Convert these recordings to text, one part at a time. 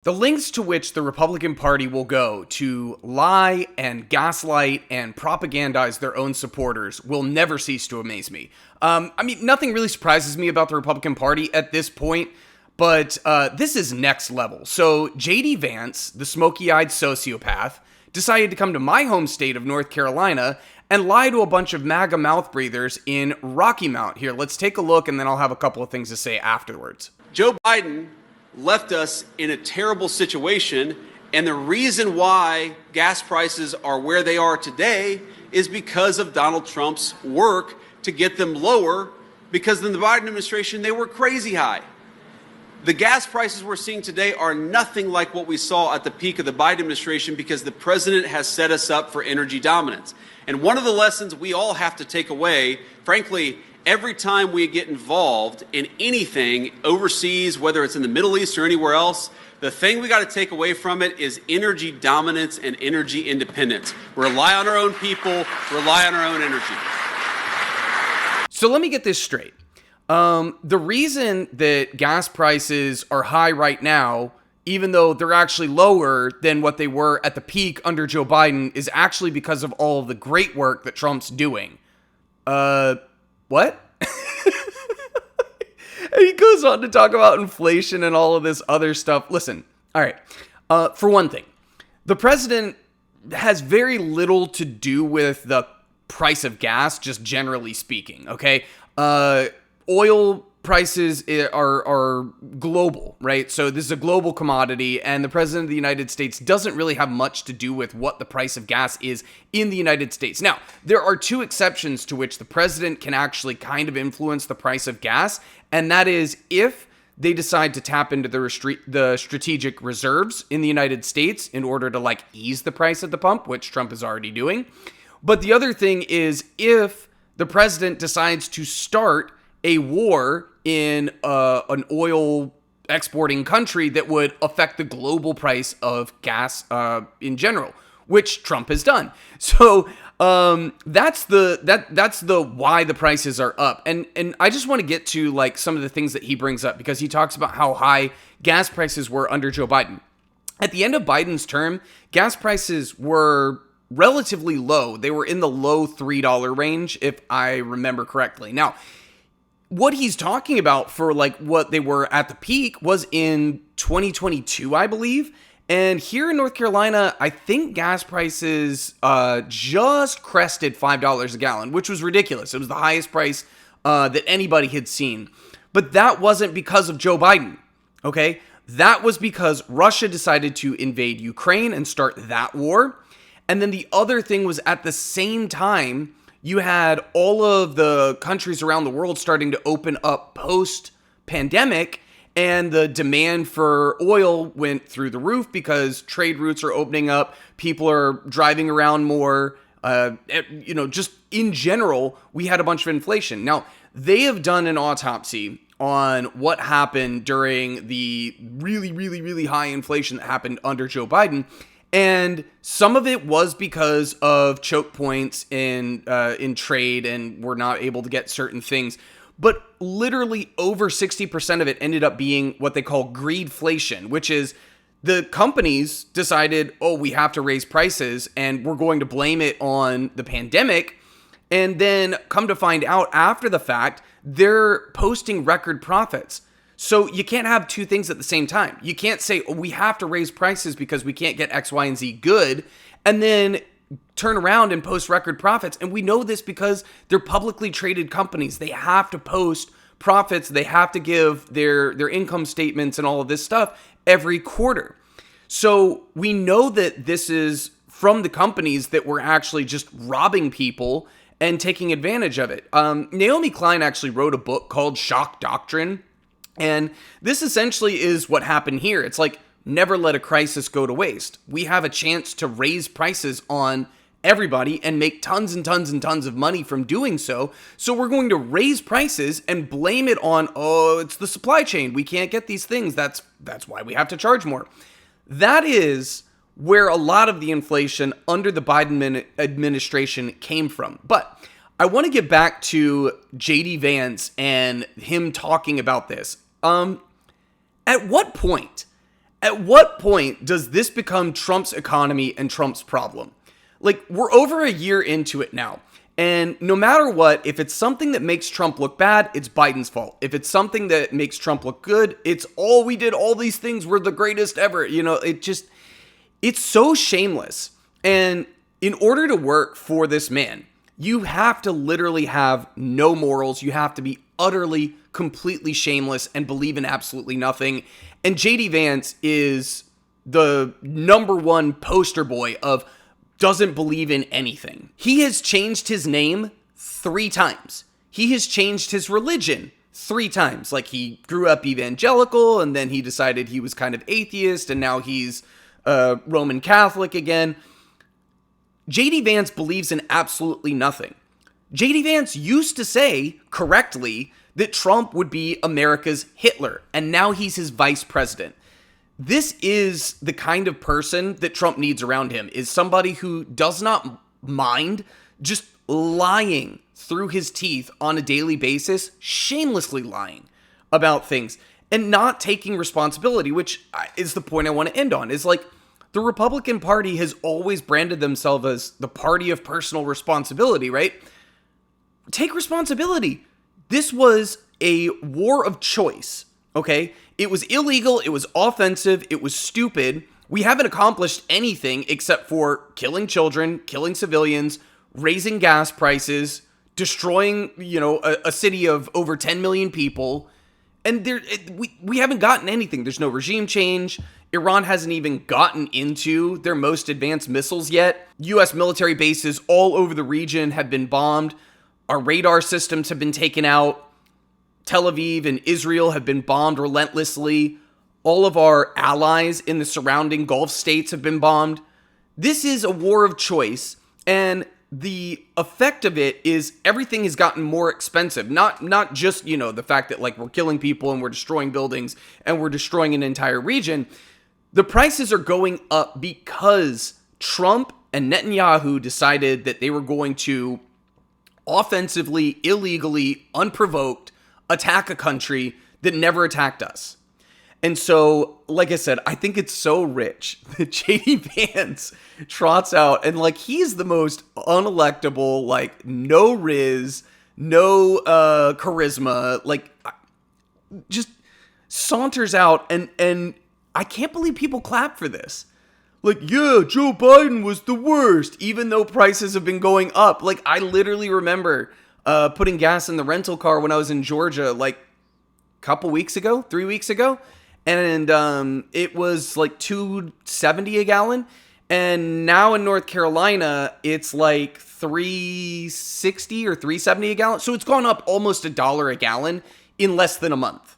The lengths to which the Republican Party will go to lie and gaslight and propagandize their own supporters will never cease to amaze me. Nothing really surprises me about the Republican Party at this point, but this is next level. So JD Vance, the smoky-eyed sociopath, decided to come to my home state of North Carolina and lie to a bunch of MAGA mouth breathers in Rocky Mount. Here, let's take a look, and then I'll have a couple of things to say afterwards. Joe Biden left us in a terrible situation, and the reason why gas prices are where they are today is because of Donald Trump's work to get them lower, because in the Biden administration, they were crazy high. The gas prices we're seeing today are nothing like what we saw at the peak of the Biden administration because the president has set us up for energy dominance. And one of the lessons we all have to take away, frankly, every time we get involved in anything overseas, whether it's in the Middle East or anywhere else, the thing we got to take away from it is energy dominance and energy independence. Rely on our own people, rely on our own energy. So let me get this straight. The reason that gas prices are high right now, even though they're actually lower than what they were at the peak under Joe Biden, is actually because of all of the great work that Trump's doing. What? And he goes on to talk about inflation and all of this other stuff. Listen, all right. For one thing, the president has very little to do with the price of gas, just generally speaking, okay? Oil prices are global, right? So this is a global commodity, and the president of the United States doesn't really have much to do with what the price of gas is in the United States. Now, there are two exceptions to which the president can actually kind of influence the price of gas, and that is if they decide to tap into the strategic reserves in the United States in order to ease the price at the pump, which Trump is already doing. But the other thing is if the president decides to start a war in an oil exporting country that would affect the global price of gas in general, which Trump has done. So that's the why the prices are up. And I just want to get to some of the things that he brings up, because he talks about how high gas prices were under Joe Biden. At the end of Biden's term, gas prices were relatively low. They were in the low $3 range, if I remember correctly. Now, what he's talking about for what they were at the peak was in 2022, I believe. And here in North Carolina, I think gas prices just crested $5 a gallon, which was ridiculous. It was the highest price that anybody had seen. But that wasn't because of Joe Biden, okay? That was because Russia decided to invade Ukraine and start that war. And then the other thing was, at the same time, you had all of the countries around the world starting to open up post-pandemic, and the demand for oil went through the roof because trade routes are opening up. People are driving around more. Just in general, we had a bunch of inflation. Now, they have done an autopsy on what happened during the really, really, really high inflation that happened under Joe Biden. And some of it was because of choke points in trade, and we're not able to get certain things. But literally over 60% of it ended up being what they call greedflation, which is the companies decided, we have to raise prices and we're going to blame it on the pandemic. And then come to find out after the fact, they're posting record profits. So you can't have two things at the same time. You can't say, we have to raise prices because we can't get X, Y, and Z good, and then turn around and post record profits. And we know this because they're publicly traded companies. They have to post profits. They have to give their income statements and all of this stuff every quarter. So we know that this is from the companies that were actually just robbing people and taking advantage of it. Naomi Klein actually wrote a book called Shock Doctrine. And this essentially is what happened here. It's never let a crisis go to waste. We have a chance to raise prices on everybody and make tons and tons and tons of money from doing so. So we're going to raise prices and blame it on, it's the supply chain. We can't get these things. That's why we have to charge more. That is where a lot of the inflation under the Biden administration came from. But I want to get back to JD Vance and him talking about this. At what point At what point does this become Trump's economy and Trump's problem? Like, we're over a year into it now. And no matter what, if it's something that makes Trump look bad, it's Biden's fault. If it's something that makes Trump look good, it's we did all these things, we're the greatest ever. It's so shameless. And in order to work for this man, you have to literally have no morals. You have to be utterly, completely shameless and believe in absolutely nothing. And JD Vance is the number one poster boy of doesn't believe in anything. He has changed his name 3 times. He has changed his religion 3 times. Like, he grew up evangelical and then he decided he was kind of atheist and now he's Roman Catholic again. JD Vance believes in absolutely nothing. JD Vance used to say correctly that Trump would be America's Hitler, and now he's his vice president. This is the kind of person that Trump needs around him, is somebody who does not mind just lying through his teeth on a daily basis, shamelessly lying about things, and not taking responsibility, which is the point I want to end on, is like, the Republican Party has always branded themselves as the party of personal responsibility, right? Take responsibility. This was a war of choice, okay? It was illegal, it was offensive, it was stupid. We haven't accomplished anything except for killing children, killing civilians, raising gas prices, destroying, a city of over 10 million people. And we haven't gotten anything. There's no regime change. Iran hasn't even gotten into their most advanced missiles yet. U.S. military bases all over the region have been bombed. Our radar systems have been taken out. Tel Aviv and Israel have been bombed relentlessly. All of our allies in the surrounding Gulf states have been bombed. This is a war of choice, and the effect of it is everything has gotten more expensive. Not just, the fact that like we're killing people and we're destroying buildings and we're destroying an entire region. The prices are going up because Trump and Netanyahu decided that they were going to offensively, illegally, unprovoked attack a country that never attacked us. And so, like I said, I think it's so rich that JD Vance trots out and like he's the most unelectable, like no riz, no charisma, like just saunters out and I can't believe people clap for this. Like, yeah, Joe Biden was the worst, even though prices have been going up. Like, I literally remember putting gas in the rental car when I was in Georgia, like, a couple weeks ago, 3 weeks ago. And it was like $2.70 a gallon. And now in North Carolina, it's like $3.60 or $3.70 a gallon. So it's gone up almost $1 a gallon in less than a month.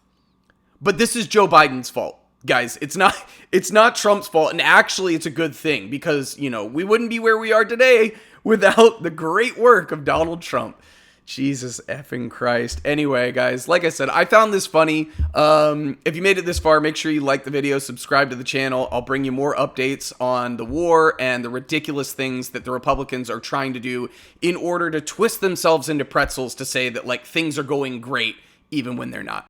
But this is Joe Biden's fault. Guys, it's not Trump's fault, and actually it's a good thing because, we wouldn't be where we are today without the great work of Donald Trump. Jesus effing Christ. Anyway, guys, like I said, I found this funny. If you made it this far, make sure you like the video, subscribe to the channel. I'll bring you more updates on the war and the ridiculous things that the Republicans are trying to do in order to twist themselves into pretzels to say that, like, things are going great even when they're not.